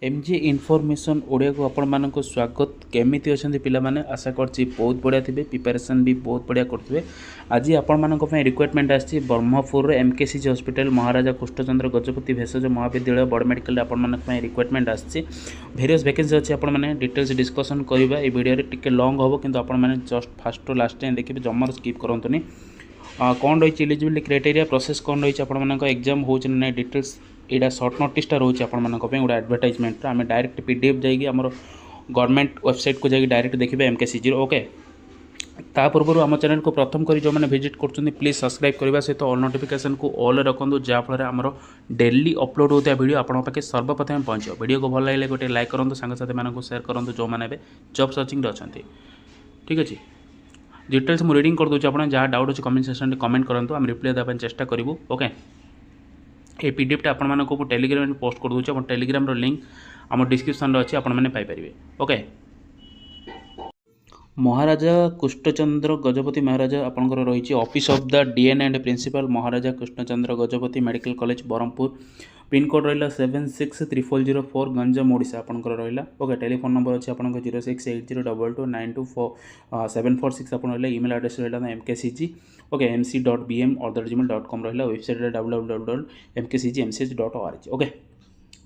MG information Odia को आपण मानक स्वागत। केमिति अछंती पिला माने आशा करछि बहुत बढ़िया थिबे, प्रिपरेशन भी बहुत बढ़िया करथिबे। आज आपण मानक पय रिक्वायरमेंट आछि ब्रह्मपुर एमकेसीजी हॉस्पिटल महाराजा कृष्णचंद्र गजपति भेषज महाविद्यालय बड़ मेडिकल आपण मानक पय रिक्वायरमेंट आछि। वेरियस वैकेंसी अछि, आपण माने डिटेल्स डिस्कशन करबा। ए वीडियो रे टिके लॉन्ग होबो, किंतु आपण माने just first to last time देखिबे, जमर स्किप करंतुनी। कौन रही एलिजिबिलिटी क्राइटेरिया प्रोसेस कौन रही आप एग्जाम हो डिटेल्स यहाँ सर्ट नोटिसटा रोचे आपण गोटे एडवर्टाइजमेंट आम डायरेक्ट पीडीएफ जाइए आम गवर्नमेंट वेबसाइट को जाइए डायरेक्ट देखिए एमकेसीजी ओके। ता पूर्व आम चैनल को प्रथम कर जो मैंने विजिट कर प्लीज सब्सक्राइब करने सहित ऑल नोटिफिकेशन को ऑल रखुँ, जहाँफल आमर डेली अपलोड होता वीडियो आपंक पाखे सर्वप्रथम पहुँच। वीडियो को भल लगे गोटे लाइक करूँ, सांगसाथी मानक सेयार करूँ जो मैंने जॉब सर्चिंग अच्छा। ठीक अच्छे, डिटेल्स मुझे रीडिंग कर दूसरी, आप जहाँ डाउट अच्छे कमेंट सेक्शन में कमेंट करूँ, आम रिप्लाई देवाई चेष्टा करूँ ओके। ये पीडीएफटा आपको टेलीग्राम में पोस्ट कर दूसरी, टेलीग्राम लिंक आम डिस्क्रिप्शन अच्छी आपरे ओके। महाराजा कृष्णचंद्र गजपति महाराजा आपंकर रही office of the dean and principal Maharaja Krishnachandra Gajapati medical college Brahmapur. Pincode रहा 763404 गंजाम ओडिशा आपंकर रहा ओके। टेलीफोन नंबर अच्छे आप 068022924746 आप इमेल एड्रेस रहा mkcg ओके mc.bm@gmail.com रहा। Website www.mkcgmch.org okay.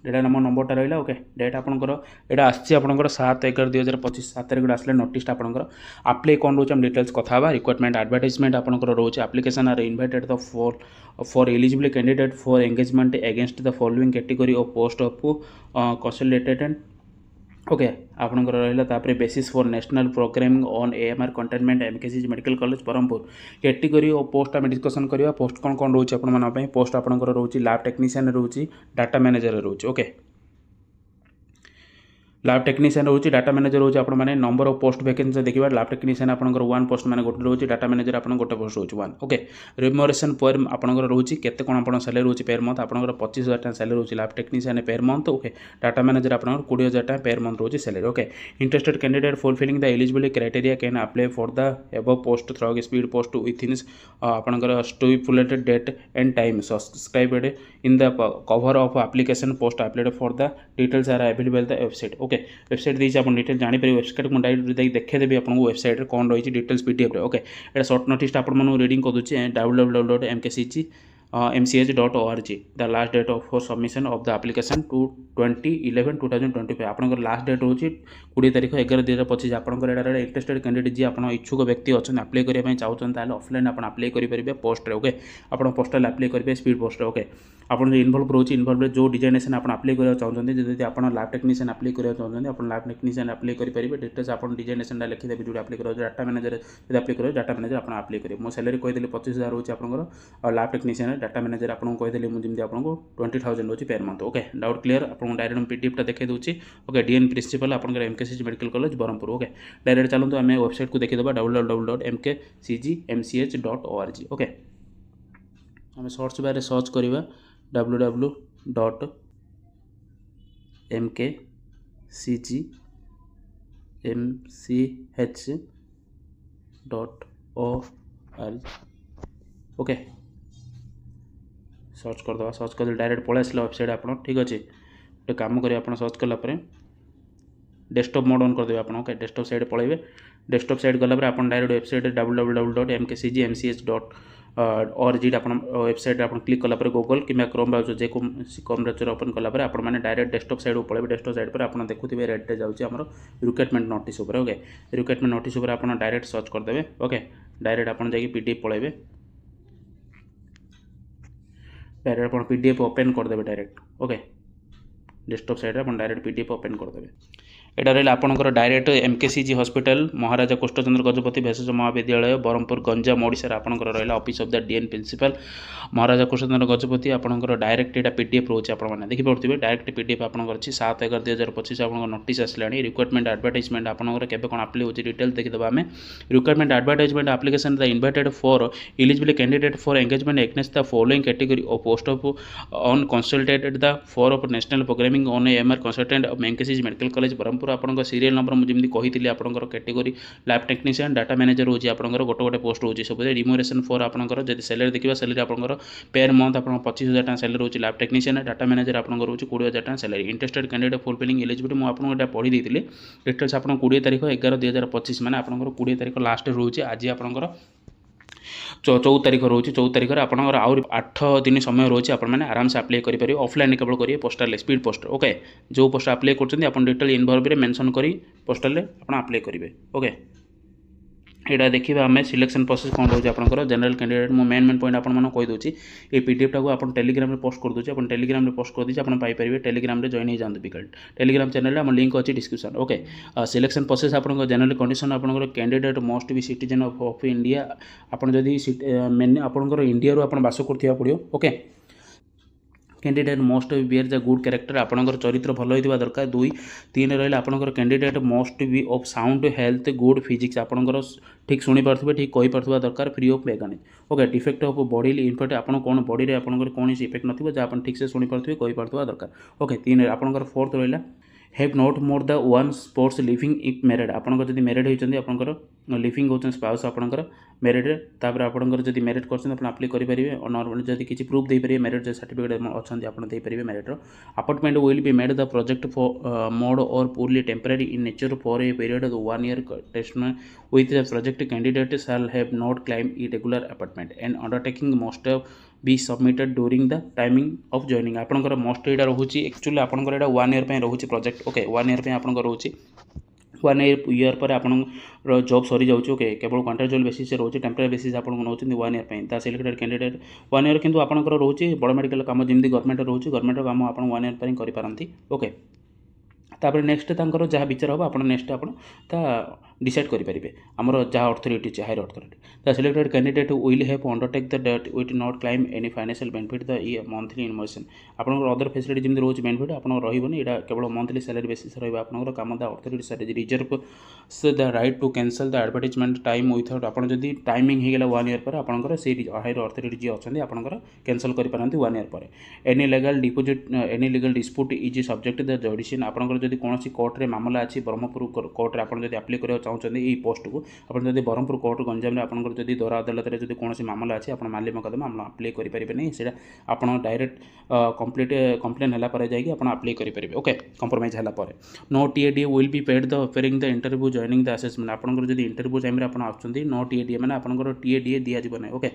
Data number नंबरटा रहा ओके। डेट आपंकर यहाँ आसपर 7/11/2025 7 तारीख आसले नोटिसटा आपंकर आप्लाई कौन रोचे डिटेल्स कथा रिक्वायरमेंट एडवर्टाइजमेंट आपंकर रोचे। Application are invited the for eligible candidate for engagement against the following category of post of consultant okay. आपंकर रहा basis for national programming on AMR containment MKCG medical college Brahmapur. Category और post आम discussion करवा। Post कौन कौन रोचे आप post आपंकर रोचे लैब टेक्नीशियन रोचे, डाटा मैनेजर रोचे ओके। लैब टेक्नीशियन रोचे, डाटा मैनेजर रोचे आप नंबर ऑफ पोस्ट वैकेंसी देखिए। लैब टेक्नीशियन आपंकर 1 पोस्ट मैंने गोटे रोचे, डाटा मैनेजर आप गोटे पोस्ट रोचे 1 ओके। रिम्यूनरेशन पर आपंकर रोचे केते कोन आपन सैलरी रोचे पेयर मंथ आपंकर 25,000 टका सैलरी रोचे lab technician per month okay. Data manager आपंकर 20,000 टका पेयर मंथ रोचे salary okay. Interested candidate fulfilling the eligibility criteria can apply for the above post through speed post within आपंकर stipulated date and time subscribed in the cover of application post applied for the details are available the website okay. Website देखिए आप detail जानीपर website को direct देखेदेवी आपको website में कौन रही डिटेल्स पीडीएफ ओके। ये सर्ट नोटिस आपको रीडिंग कर दूसरी www.mkcg.org the last date of for submission of the application 20/11/2025 आपंकर लास्ट डेट हूँ 20 तारीख 11/2025 आपंकर यहाँ इंटरेस्टेड कैंडिडेट जी आप इच्छुक व्यक्ति अच्छे अप्लाई करने चाहते ऑफलाइन आप अप्लाई करेंगे पोस्ट ओके। आप पोस्टाल अप्लाई करेंगे स्पीड पोस्ट ओके। आप इनवल्व रोचे इनवल्व जो डिजाइनेशन आप अप्लाई करना चाहते जब आप लैब टेक्नीशियन अप्लाई करना चाहते आप लैब टेक्नीशियन अप्लाई करेंगे। डिटेल्स आप डिजाइनेशन लिखिदेवे जो अप्लाई कर डाटा मैनेजर जब अप्लाई करेंगे डाटा मैनेजर आप अप्लाई करेंगे। मो सैलरी कहीदेली 25,000 रोचे आपंकर और लैब टेक्नीशियन डाटा मैनेजर आपको कहीदेली मुझे आपको 20,000 रोचे per month okay. Doubt clear आपको डायरेक्ट पीडीएफटा देखा दूसरी ओके। डीएन प्रिंसिपल आपंकर MKCG medical college Brahmapur okay. Direct चलते आम वेबसाइट को देखीदेवा www.mkcgmch.org ओके। आम सर्च बार सर्च करवा www.mkcgmch.org ओके। सर्च करदे सर्च कर डायरेक्ट पलि आसला वेबसाइट आप ठीक अच्छे। गोटे कम करेंगे आप सर्च कलापर डेस्कटॉप मोड ऑन करदे आप ओके। डेस्कटॉप साइड पलैबे। डेस्कटॉप साइड गलापर आप डायरेक्ट वेबसाइट www.mkcgmch.org आप वेबसाइट आप क्लिक कलापर गूगल कि क्रोम ब्राउजर जे कम ब्राउजर ओपन कलापर आप डायरेक्ट डेस्कटॉप साइड को पलैबे। डेस्कटॉप साइड पर आप देखुए रेड जाऊँगी आम requirement notice okay. Requirement notice आप डायरेक्ट सर्च करदे ओके। डायरेक्ट आप पीडीएफ पलैबे। डायरेक्ट आप पीडीएफ ओपन करदे डायरेक्ट ओके। डेस्कटॉप साइड आप डायरेक्ट पीडीएफ ओपन करदे। यहाँ रहा आपंकर direct MKCG hospital Maharaja Krishnachandra Gajapati भेषज महाविद्यालय ब्रह्मपुर गंजाम ओडिशा आपंकर रहा office of the dean principal Maharaja Krishnachandra Gajapati आपंकर डायरेक्ट यहाँ पीडीएफ रोचे आपने देखिपे। डायरेक्ट पीडीएफ आपंकर अच्छी 7/11/2025 आप नोटिस आसला। रिक्वायरमेंट एडवर्टाइजमेंट आपंकर केबे कौन अप्लाई होची डिटेल देखिदेवा आम। Requirement advertisement application the invited for eligible candidate for engagement against the following category of post of on consulted the for of national programming on AMR consultant of MKCG medical college Brahmapur Berhampur आपंकर serial number मुझे कही आपंकर category lab technician data manager रोचे आपंकर गोटे गोटे post रोचे सब रिम्यूनरेशन फॉर आपंकर जब सैलरी देखा सैलरी आपंकर पेयर मंथ आप 25,000 सैलरी रोचे लैब टेक्नीशियन डाटा मैनेजर आपंकर रोचे 20,000 salary interested candidate fulfilling eligibility मुझे आपको पढ़ी देती डिटेल्स आप 20 तारीख 11/2025 मैंने आपंकर 20 तारीख लास्ट रोचे आज आपंकर 14 तारीख रोचे 14 तारीख में आपंकर आउट 8 दिन समय रोचे आपने आराम से अप्लाई करेंगे ऑफलाइन केवल करेंगे पोस्टाल स्पीड पोस्ट ओके जो पोस्ट अप्लाई कर डिटेल इनवॉल्व मेंशन करी पोस्टाल आप अप्लाई करेंगे ओके यहाँ देखा आम सिलेक्शन प्रोसेस कौन रोचे आपंकर जनरल कैंडिडेट मो मेन पॉइंट आपको कहीदे ये पीडीएफ टाक आप टेलीग्राम में पोस्ट कर दूसरे टेलीग्राम में पोस्ट कर दीजिए आप पाइपर टेलीग्राम में जॉइन हो जाते पिकल टेलीग्राम चैनल में लिंक अच्छी डिस्क्रिप्शन ओके सिलेक्शन प्रोसेस आप जनरल कंडीशन आपंकर candidate must be citizen of India आपड़ जदि आपंकर इंडिया रू आप बास कर पड़ो okay candidate must be bear the good character आपंकर चरित्र भल होता दरकार 2 3 रहा आपंकर candidate must be of sound health good physics आपंकर ठीक शुणी पार्थे ठीक कही पार्थ दरकार free of mechanic okay defect of body in fact आप बॉडी में आपंकर कौन इफेक्ट न जहाँ ठीक से शुणी पार्थे कही पार्थ दरकार ओके 3 आपंकर 4th रहा have not more the one sports living if married आपंकर जब मैरिड होती आपंकर लिविंग होती स्पाउस आपंकर मैरिड तापर आपंकर जब मैरिड कर अप्लाई करेंगे नॉर्मल जब किसी प्रूफ दे पारे मैरिड सर्टिफिकेट अच्छा आप देपारे मैरिड्र appointment will be made the project for mode or purely temporary in nature for a period of 1 year test with the project candidate shall have not claim ई regular appointment and undertaking must be submitted during the timing of joining आपंकर must यहाँ रोचे actually आपंकर यहाँ 1 year रोचे project okay 1 year आपंकर रोचे 1 year पर आप जॉब सरी जाऊँ ओके केवल कॉन्ट्रेक्चुअल बेसिस रोचे टेम्पररी बेसिस आप नौ 1 year सिलेक्टेड कैंडिडेट 1 year किंतु आपंकर रोचे बड़ मेडिकल काम जमी गवर्नमेंट रोचे गवर्नमेंट काम आप 1 year पर करेंगे ओके तापर नेक्स्ट तांकर जहाँ विचार हम आप नेक्स्ट आप डिसाइड करेंगे आमर जहाँ अथॉरिटी अच्छे higher authority the selected candidate will have undertake the date with not claim any financial benefit the monthly इनवॉइसन आपंकर अदर फैसिलिटी जमी रोज बेनिफिट आप रही यहाँ केवल मंथली सैलरी बेसिस रहा काम the authority side reserve the right to cancel the advertisement time without आप टाइमिंग होगा 1 year पर आपंकर से हायर अथॉरिटी जी अच्छा आपंकर कैंसल करेंगे 1 year पर any legal deposit any legal dispute is subject the जुडिशियन आपंकर जब कौन कोर्टे मामला अच्छी ब्रह्मपुर कोर्टे आप अप्लाई करा चाहते ये पोस्ट को आप ब्रह्मपुर कोर्ट गंजाम आपंकर जब दर अदालत में जो कौन मामला अच्छी आप माली मकदमा आप अप्लाई करेंगे नहीं से आप डायरेक्ट कंप्लेन है जाकि आप अप्लाई करेंगे ओके कंप्रोमाइज है no TADA will be paid the अफेयरिंग the interview joining the assessment आपंकर जब इंटरव्यू टाइम आसुँच नो टीएडीए मैंने आपंकर टीएडीए दिज्व ना ओके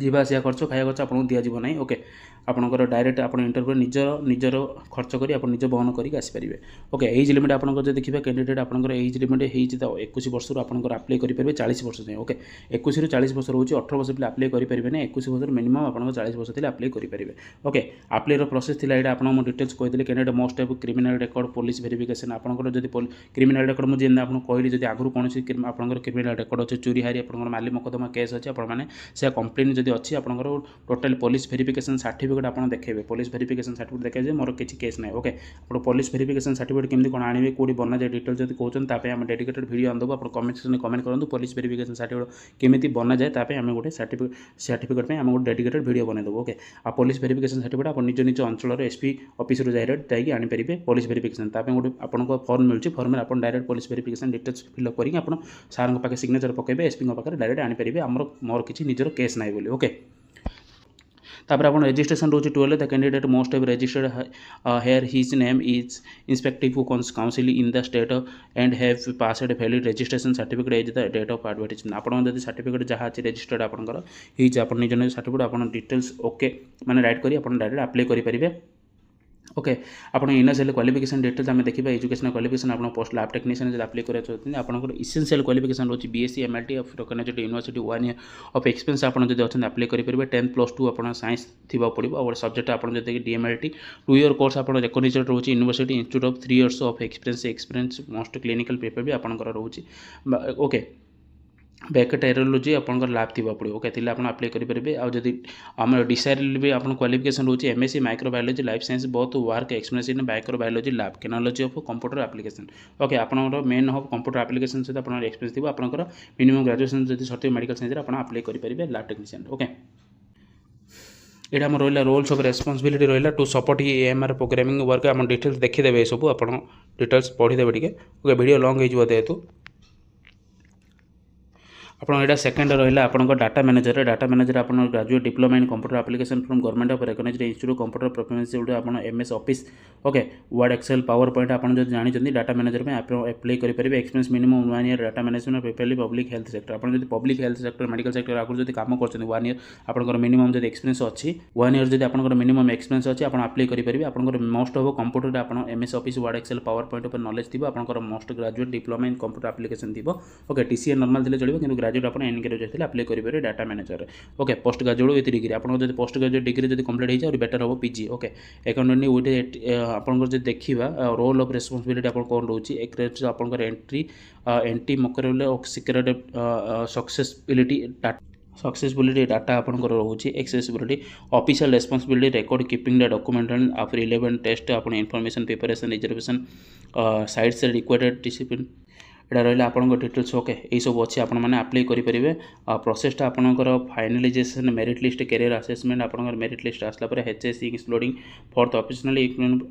जीवा आसिया खर्च खाया खर्च आपको दिज्व ना ओके आपंकर डायरेक्ट आप इंटरव्यू निजर खर्च कर आप निज बहन करके आसपारे ओके एज लिमिट आपंकर जो देखिए कैंडिडेट आपंकर एज लिमिट हो 21 वर्ष आपंकर अप्लाई करेंगे 40 वर्ष जाए ओके 21 ରୁ 40 वर्ष रोचे 18 वर्ष पे अप्लाई करेंगे ना 21 वर्ष मिनिमम आप 40 वर्ष थे अप्लाई करेंगे ओके अप्लाई प्रोसेस थी यहाँ आप डिटेल्स कही candidate most of criminal record police verification आपंकर जब क्रिमिनल रिकॉर्ड मुझे आपको कहली जब आगुरी कौन आपंकर क्रिमिनल रिकॉर्ड अच्छे चोरी हारी आपंकर माली मकदमा केस अच्छे आपने से कंप्लेन जब अच्छी आपंकर टोटाल पुलिस वेरिफिकेशन सर्टिफिकेट आप देखेंगे पुलिस वेरिफिकेशन सर्टिफिकेट देखे मोर किसी केस ना ओके आप पुलिस वेरिफिकेशन सर्टिफिकेट केमती कौन आने कौटी बना जाए डिटेल्स जब कहते हैं डेडिकेटेड वीडियो आनदेव आप कमेंट सेक्शन में कमेंट करूँ पुलिस वेरिफिकेशन सर्टिफिकेट केमती बना जाए ताप आम गोटे सर्टिफिकेट आम गोटे डेडिकेटेड वीडियो बनईदेव ओके आ पुलिस वेरिफिकेशन सर्टिफिकेट आप निज निज अंचल एसपी ऑफिस डायरेक्ट जाकि आनीपारे पुलिस वेरिफिकेशन ताप गोटे आपको फॉर्म मिलूँ फॉर्म में आप direct police verification details fill up करके आप सार पाखे सिग्नेचर पकेबे एसपी पाखे डायरेक्ट आनीपारे मोर किसी निजर केस ना बोली ओके तापर आप रजिस्ट्रेशन रोचे 12 the candidate must have registered her his name is respective council in the state and have passed valid registration certificate as the date of advertisement आप certificate जहाँ अच्छे रजिस्टर्ड आपंकर हिज आप निज निज सर्टिफिकेट आप डिटेल्स ओके मैंने write करी आप डायरेक्ट अप्लाई करेंगे ओके आप इनर्शियल क्वालिफिकेशन डिटेल्स आम देखा एजुकेशनल क्वालिफिकेशन आप पोस्ट लैब टेक्नीशियन जब अप्लाई करा चाहते आपंकर इसेंशियल क्वालिफिकेशन रोचे BSc MLT of recognised university 1 year of experience आप जो अच्छा अप्लाई करेंगे 10+2 आप साइंस थी पड़ो और सब्जेक्ट आप डीएमएलटी 2 year कोर्स आप रिकॉग्नाइज्ड रोचे university institute of 3 years of experience most clinical paper भी आपंकर रोचे ओके बैकेटेरोलॉजी आपंकर लैब थी पड़ो ओके आप अप्लाई करेंगे आदि आम डिसाइड भी आप क्वालिफिकेशन रोचे एमएससी माइक्रोबायोलॉजी लाइफ साइंस बहुत work experience in microbiology lab knowledge of computer application okay आपंकर मेन ऑफ कंप्यूटर एप्लिकेशन सहित आप एक्सपीरियंस थी आपंकर मिनिमम ग्रेजुएशन जब सर्टिफिकेट मेडिकल साइंस आप अप्लाई करेंगे लैब टेक्नीशियन ओके यहाँ आम रहा रोल्स ऑफ रेस्पॉन्सिबिलिटी रहा to support EMR programming work आम डिटेल्स देखीदे ये सब आप डिटेल्स पढ़ीदे टे ओके वीडियो लॉन्ग हो जेहेतु आपन एटा सेकंड रहिला आपन डाटा मैनेजर आपन graduate diploma in computer application from government of recognised institute computer proficiency उडे आपन MS Office okay Word Excel power point आपन जो जानि जंदी डाटा मैनेजर में आप अप्लाई करि परिबे experience minimum 1 year data management preferably public health sector आपन जदि public health sector medical sector आगु जदि काम करछन 1 ईयर आपन मिनिमम जदि एक्सपीरियंस अछि 1 ईयर जदि आपन मिनिमम एक्सपीरियंस अछि आपन अप्लाई करि परिबे आपन मोस्ट ऑफ कंप्यूटर आपन MS office word Excel power point पर नॉलेज थिबो आपन most graduate diploma in computer application थिबो ओके TCA नॉर्मल थिले चलिबो किंतु ग्रेजुएट आपन एनग्रेजुएट अप्लाई करेंगे data manager okay post graduate with degree आप पोस्ट ग्रेजुएट डिग्री जब कंप्लीट हो बेटर हम PG ओके अकाउंटेंट विथ आप देखा रोल ऑफ रेस्पॉन्सिबिलिटी आप कौन रोचे एक आप एंट्री मकरले सिक्योरिटी सक्सेसबिलिटी डाटा आपंकर रोचे accessibility official responsibility record keeping the document after relevant test अपन इनफॉरमेशन प्रिपरेशन रिजर्वेशन साइड से रिक्वायर्ड डिसिप्लिन एटा रहा आपन डिटेल्स ओके यही सब अच्छे आप अप्लाई करेंगे प्रोसेसटा आपंकर फाइनालाइजेशन मेरिट लिस्ट कैरियर असेसमेंट आपंकर मेरिट लिस्ट आसला HSC इंक्लूडिंग फोर्थ ऑफिशियल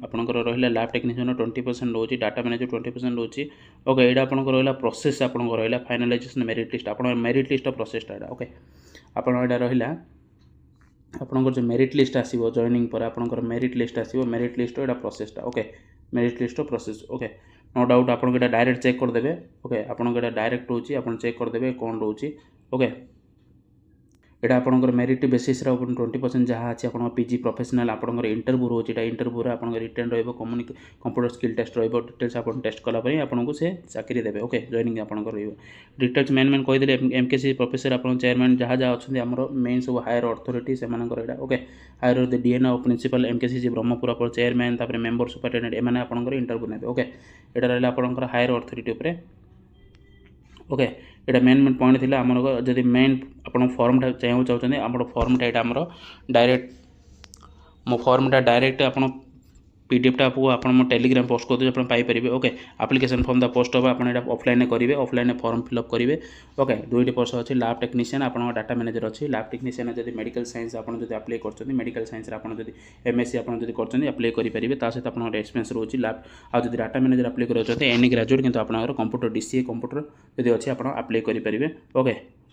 आपंकर रहा लैब टेक्नीशियन 20% रोचे डाटा मैनेजर 20% रोचे ओके यहाँ आपंकर रहा प्रोसेस आपंकर रहा फाइनालाइजेशन मेरिट लिस्ट आप मेरिट लिस्ट प्रोसेसटा ओके आपड़ा रहा आपंकर जो मेरिट लिस्ट आसो जॉइनिंग पर आपंकर मेरिट लिस्ट आसो मेरिट लिस्ट एटा प्रोसेसटा okay merit list process okay no doubt आपन डायरेक्ट चेक करदे ओके आपन डायरेक्ट रोचे आप चेक करदे कौन रोचे ओके यहाँ आपंकर मेरिट बेसीस 20% जहाँ अच्छे आप PG प्रोफेशनल आपंकर इंटरव्यू रोचे इंटरव्यू आप return computer skill test details आप टेस्ट कलापर आपको से चाकरी देवे ओके जॉइनिंग आपंकर डिटेल्स मेन कहीदे MKC प्रोफेसर आप चेयरमैन जहाँ जहाँ अच्छे आमर मेन सब हायर अथॉरिटी से okay higher DN of principal MKC Brahmapur आप चेयरमैन मेंबर सुपरिटेडेंट एम आपंकर इंटरव्यू ने ओके यहाँ रहा आपंकर हायर अथॉरिटी ओके ये मेन पॉइंट थी आम जब मेन आप फॉर्मटा चाहिए चाहते आप फॉर्मटा यहाँ आमर डायरेक्ट मो फॉर्मटा डायरेक्ट आप PDF टा आप टेलीग्राम पोस्ट कर आप Piper okay application form the post हम आप ऑफलाइन करेंगे ऑफलाइन फॉर्म फिलअप करेंगे ओके 2टी पोस्ट अच्छी लैब टेक्नीशियन आप डाटा मैनेजर अच्छी लैब टेक्नीशियन जब मेडिकल साइंस आप अप्लाई कर मेडिकल साइंस आप MSc आप कर अप्लाई करेंगे सहित आप एक्सपीरियंस रोचे लैब आज डाटा मैनेजर अप्लाई कर एनी ग्रेजुएट किंतु आप कंप्यूटर DCA कंप्यूटर जब अच्छी आप अप्लाई करेंगे ओके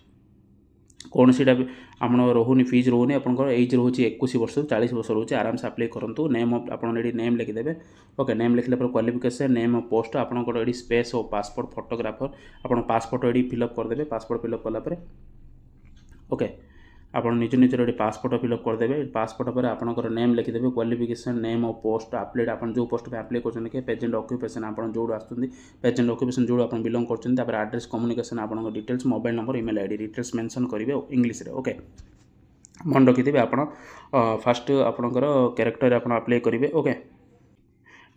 कौन सी आप रोनी फीज रोनी आप एज रोचे 21 वर्ष 40 वर्ष रोचे आराम से अप्लाई करूँ नेम आप नेम लिखिदेवे ओके नेम लिखला क्वालिफिकेशन नेम पोस्ट आपंकर ये स्पेस और पासपोर्ट फोटोग्राफर आप पासपोर्ट ये फिलअप करदे पासपोर्ट फिलअप कलापर ओके आप निज निजर ये पासपोर्ट फिलअप करदे पासपोर्ट पर आपंकर नेम लिखिदेवे क्वालिफिकेशन नेम और पोस्ट अप्लाइड आप जो पोस्ट पर अप्लाई कर प्रेजेंट ऑक्यूपेशन आप जो आसुँच प्रेजेंट ऑक्यूपेशन जो आप बिलोंग कर एड्रेस कम्युनिकेशन आप details mobile number email ID details mention करेंगे इंग्लिश रे ओके मन रखिथे आप फास्ट आपंकर कैरेक्टर आप अप्लाई करेंगे ओके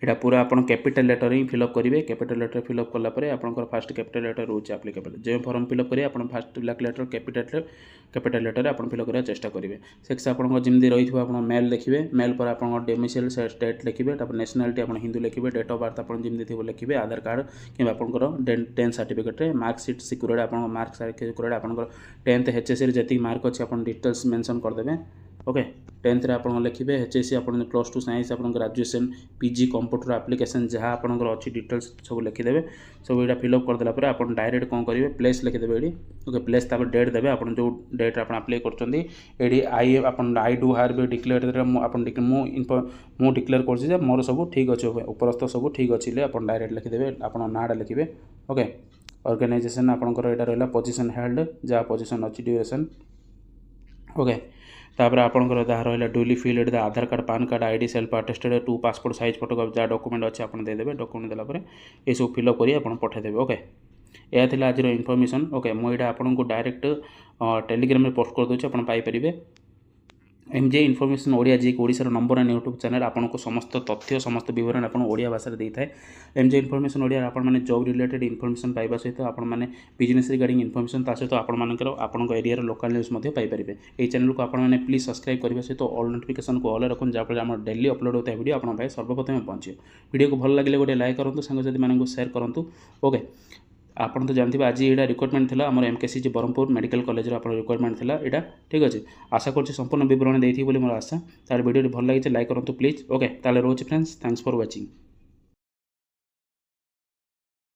यहाँ पूरा आप कैपिटल लेटर ही फिलअप करेंगे कैपिटल लेटर फिलअप कलापर आपंकर फास्ट कैपिटल लेटर रोचे आप्लिकेबल जो फॉर्म फिलअप करेंगे आप first black letter capital letter आप फिलअप करने चेष्टा करेंगे सेक्स आपको जमी रही आप मेल लिखे मेल पर आप डोमिसाइल स्टेट लिखे नेशनालिटी आप हिंदू लिखे डेट ऑफ बर्थ आप जमी थी लिखे आधार कार्ड कि आपंकर 10th सर्टिफिकेट मार्कसीट सिक्योर्ड आप मार्क सिक्योर्ड आपंकर 10th HSC जी मार्क अच्छे आप डिटेल्स मेंशन करदे ओके 10th आप लिखे HSC आप +2 साइंस आप ग्रेजुएशन PG कंप्यूटर एप्लिकेशन जहाँ आपंकर अच्छी डिटेल्स सब लिखिदेवे सब यहाँ फिलअप करदेला आप डायरेक्ट कौन करेंगे प्लेस लिखिदेवे ये ओके प्लेस तापर डेट देवे आप जो डेट आप अप्लाई कर आई डू हायर भी डिक्लेयर मु डिक्लेयर कर मोर सब ठीक अच्छे उपरस्थ सब ठीक अच्छे आप डायरेक्ट लिखिदेवे आप नाटा लिखे ओके ऑर्गेनाइजेशन आपंकर यहाँ रहा पोजीशन हेल्ड जहाँ पोजीशन अच्छी ड्यूरेशन ओके तापर आपंकर जहाँ रहा duly filled Aadhaar card PAN card ID self attested 2 passport size photo जहाँ डॉक्यूमेंट अच्छे आप देदेवे डॉक्यूमेंट देलापर ये सब फिलअप कर आप पठेदेवे ओके यह थी आज इनफॉरमेशन ओके मुझे आपको डायरेक्ट टेलीग्राम पोस्ट कर दूसरी आप पाइपर MJ इनफॉरमेशन ओडिया जी ओडिशार नंबर 1 यूट्यूब चैनल आपको समस्त तथ्य समस्त विवरण आप ओडिया भाषा दे था MJ इनफॉरमेशन ओडिया आप जॉब रिलेटेड इनफॉरमेशन पाइबा सहित आप बिजनेस रिगार्डिंग इनफॉरमेशन ता सहित आपंकर एरिया लोकल न्यूज पाइपर ये चैनल को आपने प्लीज सब्सक्राइब करने सहित ऑल नोटिफिकेशन को ऑल रखुन जहाँफल आम डेली अपलोड होता है वीडियो आप सर्वप्रथम पहुँचे वीडियो को भल लगे गोटे लाइक करूँ सांगसाथी मानक शेयर करूँ ओके ଆପଣ ତ ଜାଣିଥିବେ ଆଜି ଏଇଟା ରିକ୍ୱାରମେଣ୍ଟ ଥିଲା ଆମର MKCG ବ୍ରହ୍ମପୁର ମେଡ଼ିକାଲ କଲେଜର ଆପଣ ରିକ୍ୱାରମେଣ୍ଟ ଥିଲା ଏଇଟା ଠିକ୍ ଅଛି। ଆଶା କରୁଛି ସମ୍ପୂର୍ଣ୍ଣ ବିବରଣୀ ଦେଇଥିବି ବୋଲି ମୋର ଆଶା। ତାହେଲେ ଭିଡ଼ିଓଟି ଭଲ ଲାଗିଛି ଲାଇକ୍ କରନ୍ତୁ ପ୍ଲିଜ୍। ଓକେ ତାହେଲେ ରହୁଛି ଫ୍ରେଣ୍ଡସ୍, ଥ୍ୟାଙ୍କ୍ସ ଫର୍ ୱାଚିଂ।